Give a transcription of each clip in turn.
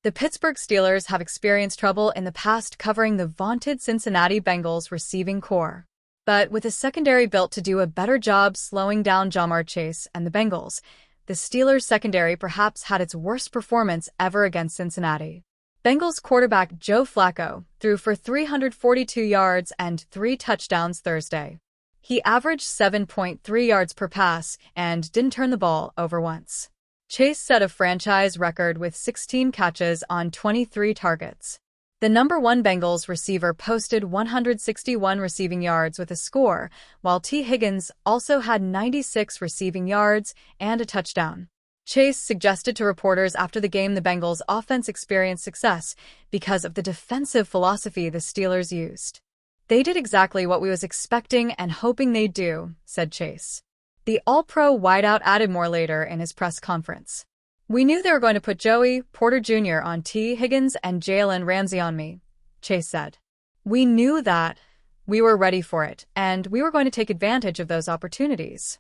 The Pittsburgh Steelers have experienced trouble in the past covering the vaunted Cincinnati Bengals receiving core. But with a secondary built to do a better job slowing down Ja'Marr Chase and the Bengals, the Steelers' secondary perhaps had its worst performance ever against Cincinnati. Bengals quarterback Joe Flacco threw for 342 yards and 3 touchdowns Thursday. He averaged 7.3 yards per pass and didn't turn the ball over once. Chase set a franchise record with 16 catches on 23 targets. The number 1 Bengals receiver posted 161 receiving yards with a score, while T. Higgins also had 96 receiving yards and a touchdown. Chase suggested to reporters after the game the Bengals' offense experienced success because of the defensive philosophy the Steelers used. "They did exactly what we was expecting and hoping they'd do," said Chase. The All-Pro wideout added more later in his press conference. "We knew they were going to put Joey Porter Jr. on T. Higgins and Jalen Ramsey on me," Chase said. "We knew that. We were ready for it, and we were going to take advantage of those opportunities."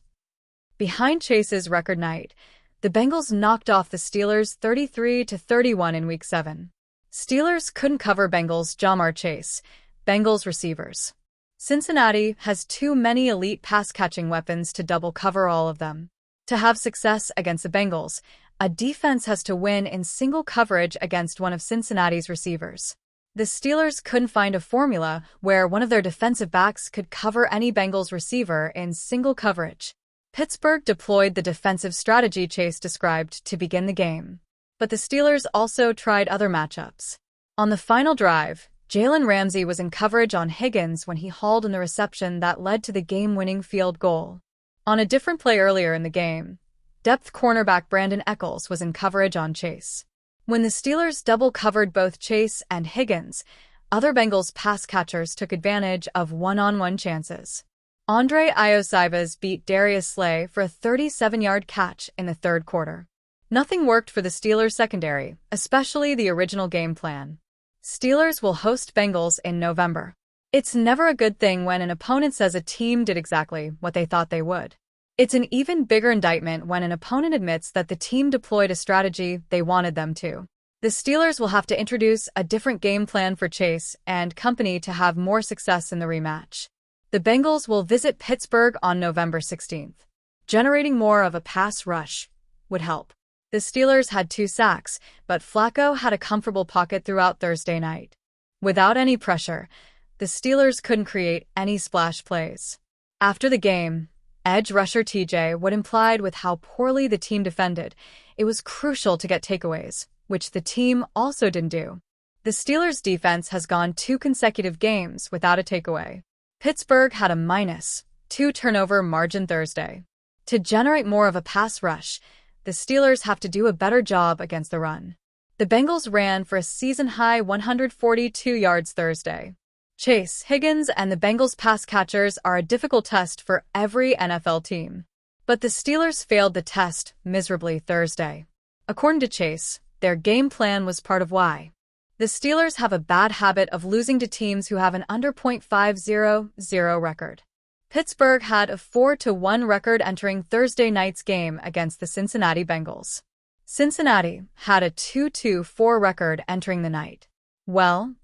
Behind Chase's record night, the Bengals knocked off the Steelers 33-31 in Week 7. Steelers couldn't cover Bengals' Ja'Marr Chase, Bengals receivers. Cincinnati has too many elite pass-catching weapons to double cover all of them. To have success against the Bengals, a defense has to win in single coverage against one of Cincinnati's receivers. The Steelers couldn't find a formula where one of their defensive backs could cover any Bengals receiver in single coverage. Pittsburgh deployed the defensive strategy Chase described to begin the game. But the Steelers also tried other matchups. On the final drive, Jalen Ramsey was in coverage on Higgins when he hauled in the reception that led to the game-winning field goal. On a different play earlier in the game, depth cornerback Brandon Echols was in coverage on Chase. When the Steelers double-covered both Chase and Higgins, other Bengals pass catchers took advantage of one-on-one chances. Andre Iosivas beat Darius Slay for a 37-yard catch in the third quarter. Nothing worked for the Steelers' secondary, especially the original game plan. Steelers will host Bengals in November. It's never a good thing when an opponent says a team did exactly what they thought they would. It's an even bigger indictment when an opponent admits that the team deployed a strategy they wanted them to. The Steelers will have to introduce a different game plan for Chase and company to have more success in the rematch. The Bengals will visit Pittsburgh on November 16th. Generating more of a pass rush would help. The Steelers had 2 sacks, but Flacco had a comfortable pocket throughout Thursday night. Without any pressure, the Steelers couldn't create any splash plays. After the game, edge rusher TJ Watt implied with how poorly the team defended, it was crucial to get takeaways, which the team also didn't do. The Steelers' defense has gone 2 consecutive games without a takeaway. Pittsburgh had a -2 turnover margin Thursday. To generate more of a pass rush, the Steelers have to do a better job against the run. The Bengals ran for a season-high 142 yards Thursday. Chase, Higgins, and the Bengals pass catchers are a difficult test for every NFL team. But the Steelers failed the test miserably Thursday. According to Chase, their game plan was part of why. The Steelers have a bad habit of losing to teams who have an under .500 record. Pittsburgh had a 4-1 record entering Thursday night's game against the Cincinnati Bengals. Cincinnati had a 2-4 record entering the night. Well,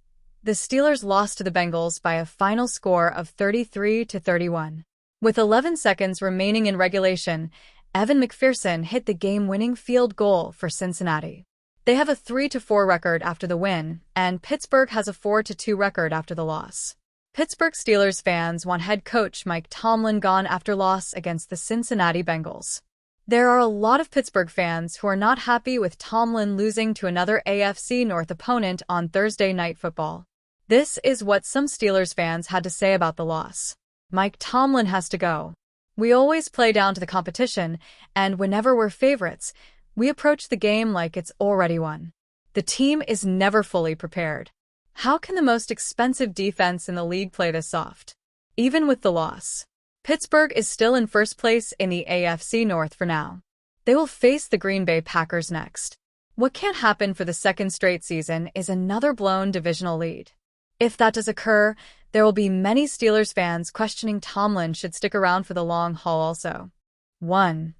the Steelers lost to the Bengals by a final score of 33-31. With 11 seconds remaining in regulation, Evan McPherson hit the game-winning field goal for Cincinnati. They have a 3-4 record after the win, and Pittsburgh has a 4-2 record after the loss. Pittsburgh Steelers fans want head coach Mike Tomlin gone after loss against the Cincinnati Bengals. There are a lot of Pittsburgh fans who are not happy with Tomlin losing to another AFC North opponent on Thursday Night Football. This is what some Steelers fans had to say about the loss. "Mike Tomlin has to go. We always play down to the competition, and whenever we're favorites, we approach the game like it's already won. The team is never fully prepared. How can the most expensive defense in the league play this soft?" Even with the loss, Pittsburgh is still in first place in the AFC North for now. They will face the Green Bay Packers next. What can't happen for the second straight season is another blown divisional lead. If that does occur, there will be many Steelers fans questioning Tomlin should stick around for the long haul also. 1.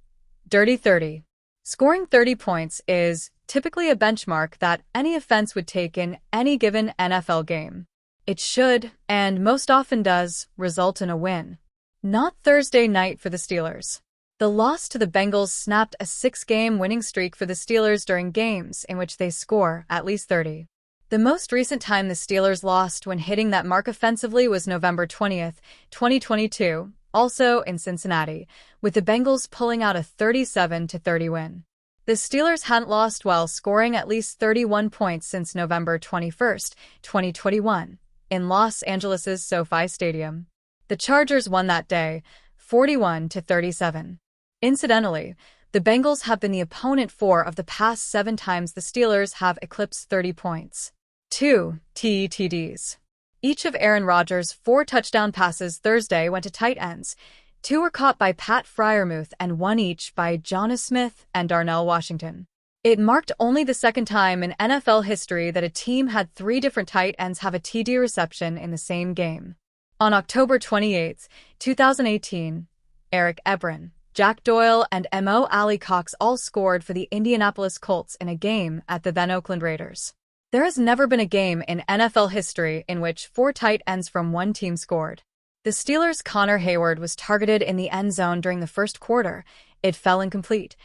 Dirty 30. Scoring 30 points is typically a benchmark that any offense would take in any given NFL game. It should, and most often does, result in a win. Not Thursday night for the Steelers. The loss to the Bengals snapped a 6-game winning streak for the Steelers during games in which they score at least 30. The most recent time the Steelers lost when hitting that mark offensively was November 20th, 2022, also in Cincinnati, with the Bengals pulling out a 37-30 win. The Steelers hadn't lost while scoring at least 31 points since November 21st, 2021, in Los Angeles' SoFi Stadium. The Chargers won that day, 41-37. Incidentally, the Bengals have been the opponent 4 of the past 7 times the Steelers have eclipsed 30 points. 2 TETDs. Each of Aaron Rodgers' 4 touchdown passes Thursday went to tight ends. 2 were caught by Pat Freiermuth and 1 each by Jonnu Smith and Darnell Washington. It marked only the second time in NFL history that a team had 3 different tight ends have a TD reception in the same game. On October 28, 2018, Eric Ebron, Jack Doyle, and Mo Alley-Cox all scored for the Indianapolis Colts in a game at the then Oakland Raiders. There has never been a game in NFL history in which 4 tight ends from one team scored. The Steelers' Connor Hayward was targeted in the end zone during the first quarter. It fell incomplete.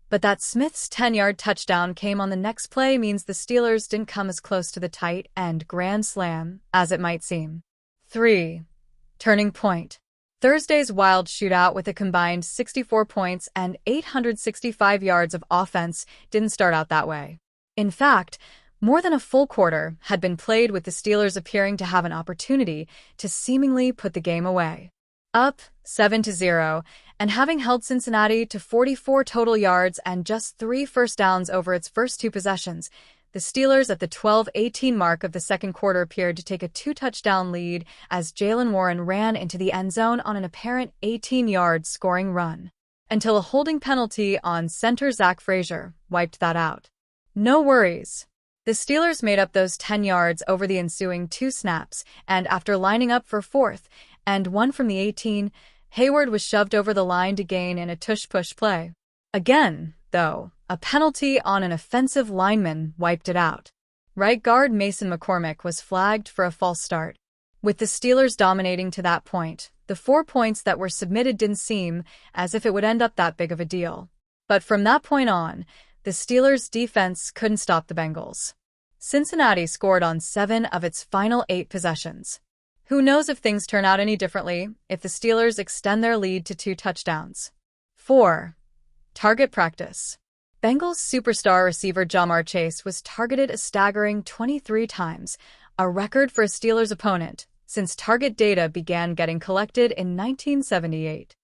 But that Smith's 10-yard touchdown came on the next play means the Steelers didn't come as close to the tight end grand slam as it might seem. 3. Turning point. Thursday's wild shootout with a combined 64 points and 865 yards of offense didn't start out that way. In fact, more than a full quarter had been played with the Steelers appearing to have an opportunity to seemingly put the game away. Up 7-0, and having held Cincinnati to 44 total yards and just 3 first downs over its first 2 possessions, the Steelers at the 12-18 mark of the second quarter appeared to take a 2-touchdown lead as Jaylen Warren ran into the end zone on an apparent 18-yard scoring run, until a holding penalty on center Zach Frazier wiped that out. No worries. The Steelers made up those 10 yards over the ensuing 2 snaps, and after lining up for 4th and 1 from the 18, Hayward was shoved over the line to gain in a tush-push play. Again, though, a penalty on an offensive lineman wiped it out. Right guard Mason McCormick was flagged for a false start. With the Steelers dominating to that point, the 4 points that were submitted didn't seem as if it would end up that big of a deal. But from that point on, the Steelers' defense couldn't stop the Bengals. Cincinnati scored on 7 of its final 8 possessions. Who knows if things turn out any differently if the Steelers extend their lead to 2 touchdowns. 4. Target practice. Bengals superstar receiver Ja'Marr Chase was targeted a staggering 23 times, a record for a Steelers opponent, since target data began getting collected in 1978.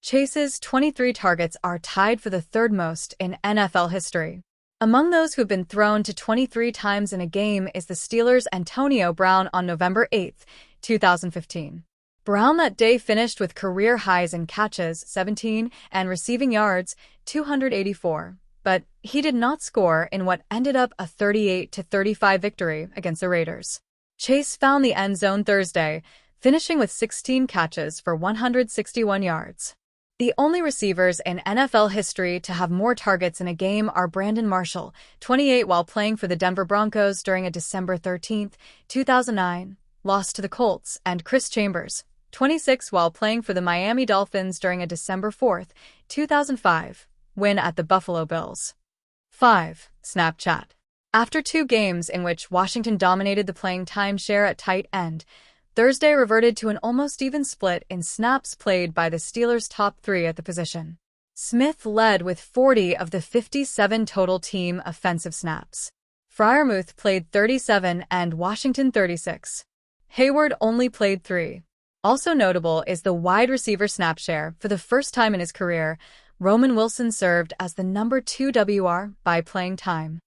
Chase's 23 targets are tied for the 3rd most in NFL history. Among those who have been thrown to 23 times in a game is the Steelers' Antonio Brown on November 8, 2015. Brown that day finished with career highs in catches, 17, and receiving yards, 284. But he did not score in what ended up a 38-35 victory against the Raiders. Chase found the end zone Thursday, finishing with 16 catches for 161 yards. The only receivers in NFL history to have more targets in a game are Brandon Marshall, 28 while playing for the Denver Broncos during a December 13, 2009, loss to the Colts, and Chris Chambers, 26 while playing for the Miami Dolphins during a December 4, 2005, win at the Buffalo Bills. 5. Snapchat. After 2 games in which Washington dominated the playing time share at tight end, Thursday reverted to an almost even split in snaps played by the Steelers' top 3 at the position. Smith led with 40 of the 57 total team offensive snaps. Freiermuth played 37 and Washington 36. Hayward only played 3. Also notable is the wide receiver snap share. For the first time in his career, Roman Wilson served as the number 2 WR by playing time.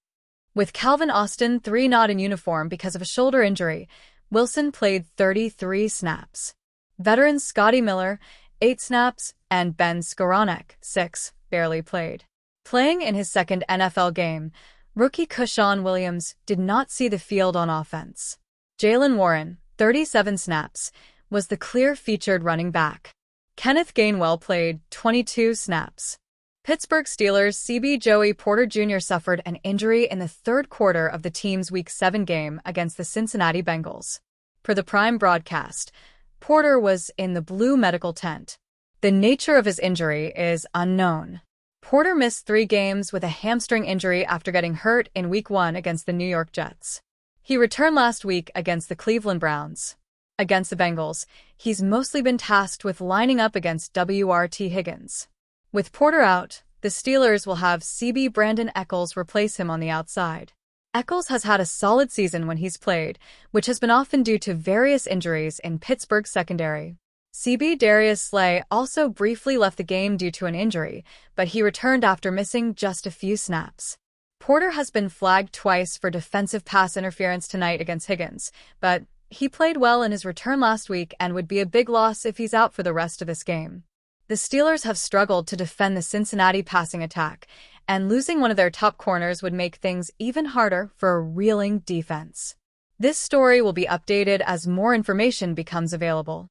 With Calvin Austin 3 not in uniform because of a shoulder injury, Wilson played 33 snaps. Veterans Scotty Miller, 8 snaps, and Ben Skowronek, 6, barely played. Playing in his second NFL game, rookie Kushawn Williams did not see the field on offense. Jaylen Warren, 37 snaps, was the clear featured running back. Kenneth Gainwell played 22 snaps. Pittsburgh Steelers CB Joey Porter Jr. suffered an injury in the third quarter of the team's Week 7 game against the Cincinnati Bengals. Per the Prime broadcast, Porter was in the blue medical tent. The nature of his injury is unknown. Porter missed 3 games with a hamstring injury after getting hurt in Week 1 against the New York Jets. He returned last week against the Cleveland Browns. Against the Bengals, he's mostly been tasked with lining up against WRT Higgins. With Porter out, the Steelers will have CB Brandon Echols replace him on the outside. Echols has had a solid season when he's played, which has been often due to various injuries in Pittsburgh's secondary. CB Darius Slay also briefly left the game due to an injury, but he returned after missing just a few snaps. Porter has been flagged twice for defensive pass interference tonight against Higgins, but he played well in his return last week and would be a big loss if he's out for the rest of this game. The Steelers have struggled to defend the Cincinnati passing attack, and losing one of their top corners would make things even harder for a reeling defense. This story will be updated as more information becomes available.